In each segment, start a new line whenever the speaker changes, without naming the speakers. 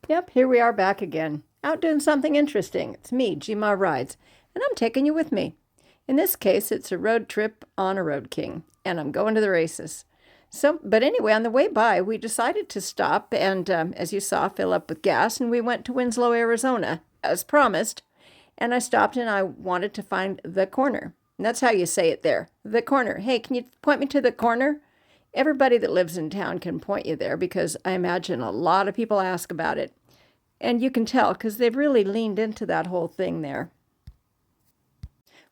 Yep, here we are back again, out doing something interesting. It's me, Gma Rides, and I'm taking you with me. In this case, it's a road trip on a Road King, and I'm going to the races. But anyway, on the way by, we decided to stop and, as you saw, fill up with gas, and we went to Winslow, Arizona, as promised. And I stopped and I wanted to find the corner. And that's how you say it there, the corner. Hey, can you point me to the corner? Everybody that lives in town can point you there because I imagine a lot of people ask about it. And you can tell because they've really leaned into that whole thing there.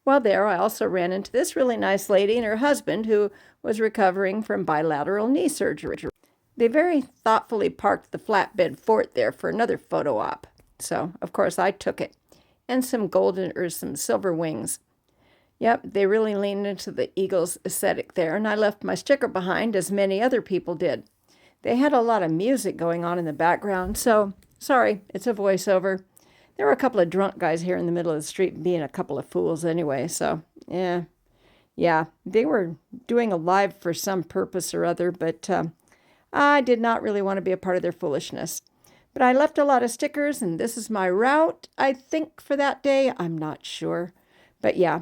While there, I also ran into this really nice lady and her husband who was recovering from bilateral knee surgery. They very thoughtfully parked the flatbed fort there for another photo op. So, of course, I took it. And some golden or some silver wings. Yep, they really leaned into the Eagles aesthetic there, and I left my sticker behind, as many other people did. They had a lot of music going on in the background, so sorry, it's a voiceover. There were a couple of drunk guys here in the middle of the street being a couple of fools anyway, so yeah, they were doing a live for some purpose or other, but I did not really want to be a part of their foolishness. But I left a lot of stickers, and this is my route, I think, for that day. I'm not sure. But yeah.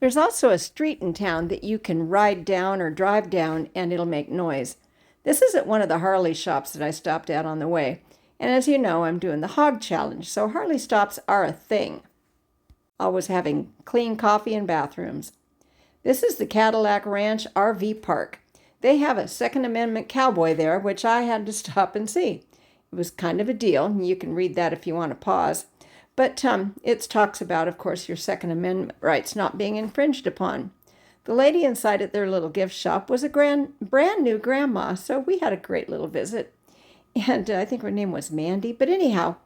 There's also a street in town that you can ride down or drive down, and it'll make noise. This is at one of the Harley shops that I stopped at on the way. And as you know, I'm doing the hog challenge, so Harley stops are a thing. Always having clean coffee and bathrooms. This is the Cadillac Ranch RV Park. They have a Second Amendment cowboy there, which I had to stop and see. It was kind of a deal, and you can read that if you want to pause. But it talks about, of course, your Second Amendment rights not being infringed upon. The lady inside at their little gift shop was a brand new grandma, so we had a great little visit. And I think her name was Mandy. But anyhow,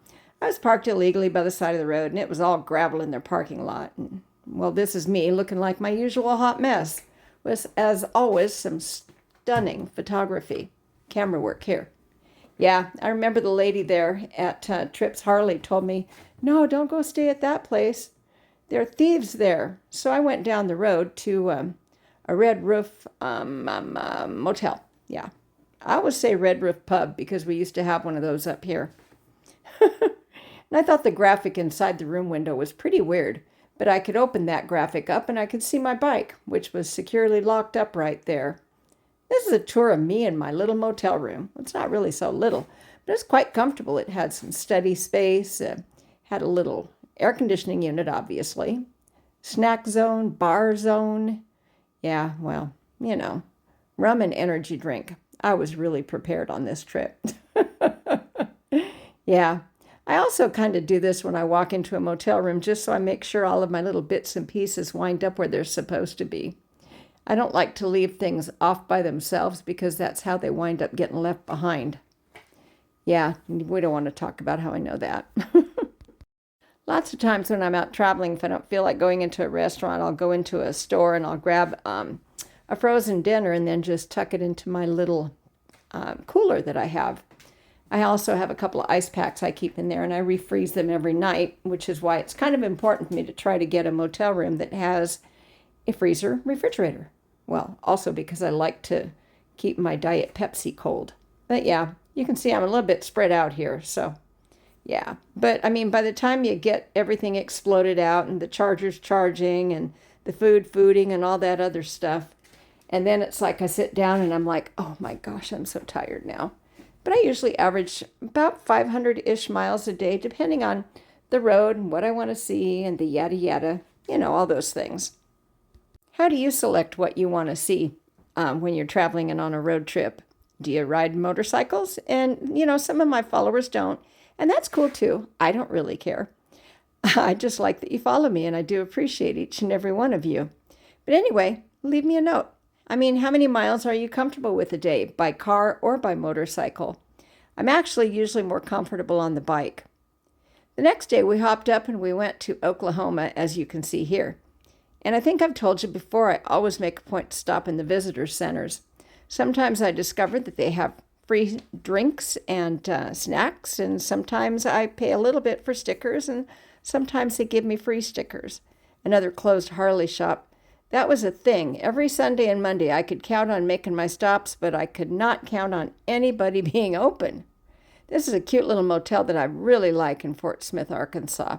I was parked illegally by the side of the road, and it was all gravel in their parking lot. And, well, this is me looking like my usual hot mess, with, as always, some stunning photography. Camera work here. Yeah, I remember the lady there at Trips Harley told me, no, don't go stay at that place. There are thieves there. So I went down the road to a Red Roof motel. Yeah, I always say Red Roof Pub because we used to have one of those up here. And I thought the graphic inside the room window was pretty weird, but I could open that graphic up and I could see my bike, which was securely locked up right there. This is a tour of me in my little motel room. It's not really so little, but it's quite comfortable. It had some study space, had a little air conditioning unit, obviously, snack zone, bar zone. Yeah, well, rum and energy drink. I was really prepared on this trip. Yeah, I also kind of do this when I walk into a motel room just so I make sure all of my little bits and pieces wind up where they're supposed to be. I don't like to leave things off by themselves because that's how they wind up getting left behind. Yeah, we don't want to talk about how I know that. Lots of times when I'm out traveling, if I don't feel like going into a restaurant, I'll go into a store and I'll grab a frozen dinner and then just tuck it into my little cooler that I have. I also have a couple of ice packs I keep in there, and I refreeze them every night, which is why it's kind of important for me to try to get a motel room that has a freezer refrigerator. Well, also because I like to keep my Diet Pepsi cold. But yeah, you can see I'm a little bit spread out here, so yeah. But I mean, by the time you get everything exploded out and the charger's charging and the fooding and all that other stuff, and then it's like I sit down and I'm like, oh my gosh, I'm so tired now. But I usually average about 500-ish miles a day, depending on the road and what I want to see and the yada yada, all those things. How do you select what you want to see when you're traveling and on a road trip? Do you ride motorcycles? And, some of my followers don't. And that's cool too. I don't really care. I just like that you follow me, and I do appreciate each and every one of you. But anyway, leave me a note. I mean, how many miles are you comfortable with a day, by car or by motorcycle? I'm actually usually more comfortable on the bike. The next day we hopped up and we went to Oklahoma, as you can see here. And I think I've told you before, I always make a point to stop in the visitor centers. Sometimes I discover that they have free drinks and snacks, and sometimes I pay a little bit for stickers, and sometimes they give me free stickers. Another closed Harley shop. That was a thing. Every Sunday and Monday I could count on making my stops, but I could not count on anybody being open. This is a cute little motel that I really like in Fort Smith, Arkansas.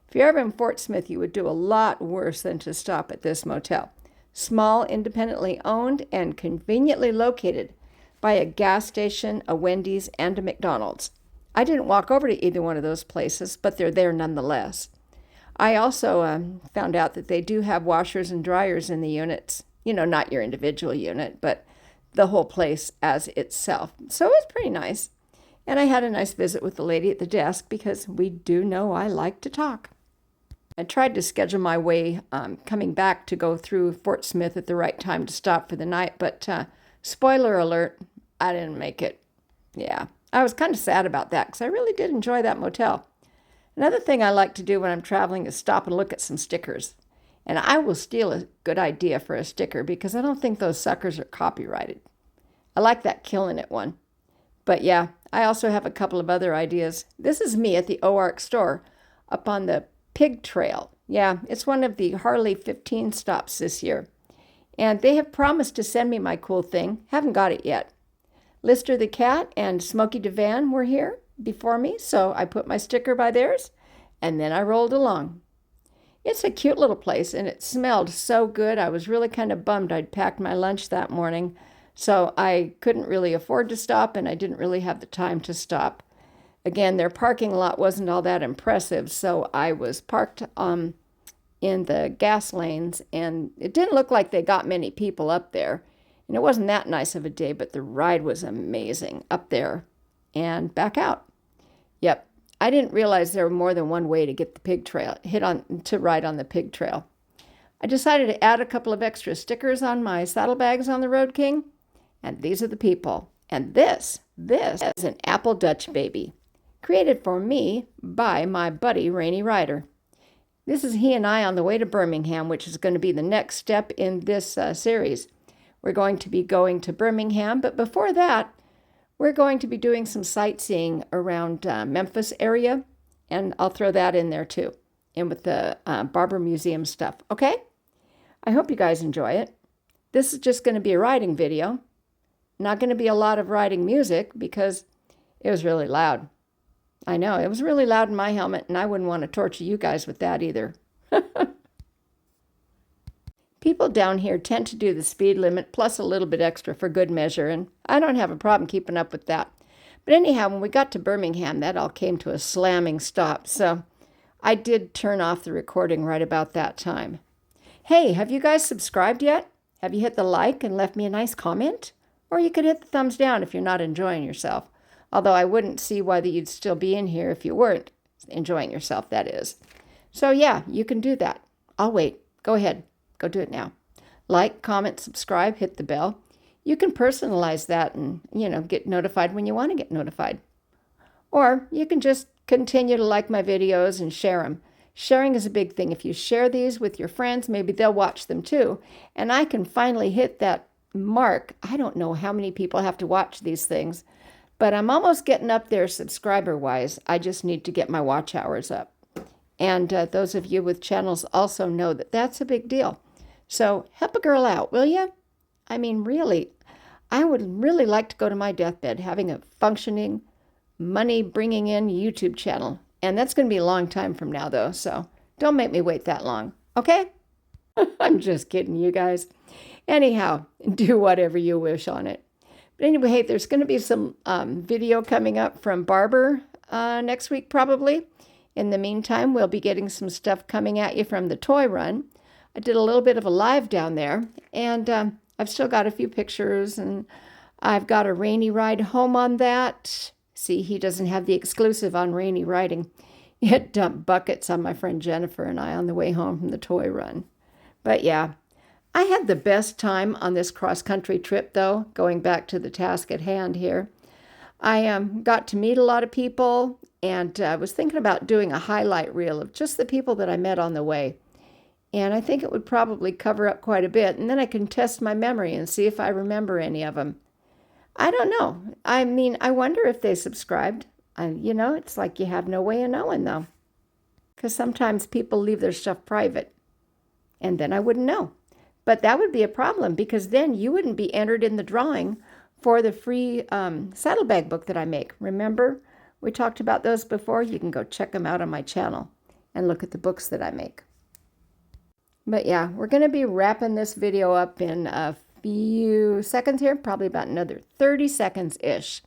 If you're ever in Fort Smith, you would do a lot worse than to stop at this motel. Small, independently owned, and conveniently located by a gas station, a Wendy's, and a McDonald's. I didn't walk over to either one of those places, but they're there nonetheless. I also found out that they do have washers and dryers in the units. You know, not your individual unit, but the whole place as itself. So it was pretty nice. And I had a nice visit with the lady at the desk because we do know I like to talk. I tried to schedule my way coming back to go through Fort Smith at the right time to stop for the night, but spoiler alert, I didn't make it. Yeah, I was kind of sad about that because I really did enjoy that motel. Another thing I like to do when I'm traveling is stop and look at some stickers. And I will steal a good idea for a sticker because I don't think those suckers are copyrighted. I like that Killing It one. But yeah, I also have a couple of other ideas. This is me at the OARC store up on the Pig Trail. Yeah, it's one of the Harley 15 stops this year. And they have promised to send me my cool thing. Haven't got it yet. Lister the cat and Smokey DeVan were here before me, so I put my sticker by theirs, and then I rolled along. It's a cute little place, and it smelled so good. I was really kind of bummed I'd packed my lunch that morning, so I couldn't really afford to stop, and I didn't really have the time to stop. Again, their parking lot wasn't all that impressive, so I was parked in the gas lanes, and it didn't look like they got many people up there. And it wasn't that nice of a day, but the ride was amazing up there and back out. Yep, I didn't realize there were more than one way to get the pig trail, to ride on the pig trail. I decided to add a couple of extra stickers on my saddlebags on the Road King, and these are the people. And this is an Apple Dutch baby, created for me by my buddy Rainy Rider. This is he and I on the way to Birmingham, which is going to be the next step in this series. We're going to be going to Birmingham, but before that, we're going to be doing some sightseeing around Memphis area, and I'll throw that in there too, and with the Barber Museum stuff, okay? I hope you guys enjoy it. This is just going to be a riding video. Not going to be a lot of riding music because it was really loud. I know, it was really loud in my helmet, and I wouldn't want to torture you guys with that either. People down here tend to do the speed limit plus a little bit extra for good measure, and I don't have a problem keeping up with that. But anyhow, when we got to Birmingham, that all came to a slamming stop, so I did turn off the recording right about that time. Hey, have you guys subscribed yet? Have you hit the like and left me a nice comment? Or you could hit the thumbs down if you're not enjoying yourself. Although I wouldn't see why you'd still be in here if you weren't enjoying yourself, that is. So yeah, you can do that. I'll wait. Go ahead. Go do it now. Like, comment, subscribe, hit the bell. You can personalize that and, get notified when you want to get notified. Or you can just continue to like my videos and share them. Sharing is a big thing. If you share these with your friends, maybe they'll watch them too. And I can finally hit that mark. I don't know how many people have to watch these things, but I'm almost getting up there subscriber-wise. I just need to get my watch hours up. And those of you with channels also know that that's a big deal. So help a girl out, will you? I mean, really, I would really like to go to my deathbed having a functioning, money-bringing-in YouTube channel. And that's going to be a long time from now, though, so don't make me wait that long, okay? I'm just kidding, you guys. Anyhow, do whatever you wish on it. But anyway, hey, there's going to be some video coming up from Barber next week, probably. In the meantime, we'll be getting some stuff coming at you from the toy run. I did a little bit of a live down there, and I've still got a few pictures, and I've got a Rainy ride home on that. See, he doesn't have the exclusive on Rainy riding. He had dumped buckets on my friend Jennifer and I on the way home from the toy run. But yeah, I had the best time on this cross-country trip, though, going back to the task at hand here. I got to meet a lot of people, and I was thinking about doing a highlight reel of just the people that I met on the way. And I think it would probably cover up quite a bit, and then I can test my memory and see if I remember any of them. I don't know. I mean, I wonder if they subscribed. It's like you have no way of knowing, though. Because sometimes people leave their stuff private, and then I wouldn't know. But that would be a problem, because then you wouldn't be entered in the drawing for the free saddlebag book that I make. Remember, We talked about those before. You can go check them out on my channel and look at the books that I make. But yeah, we're going to be wrapping this video up in a few seconds here, probably about another 30 seconds-ish.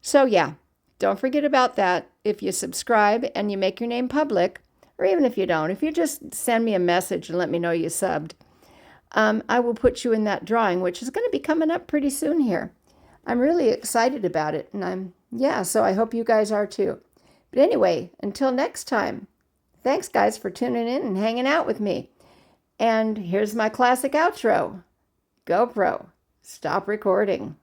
So yeah, don't forget about that. If you subscribe and you make your name public, or even if you don't, if you just send me a message and let me know you subbed, I will put you in that drawing, which is going to be coming up pretty soon here. I'm really excited about it, and so I hope you guys are too. But anyway, until next time, thanks guys for tuning in and hanging out with me. And here's my classic outro. GoPro, stop recording.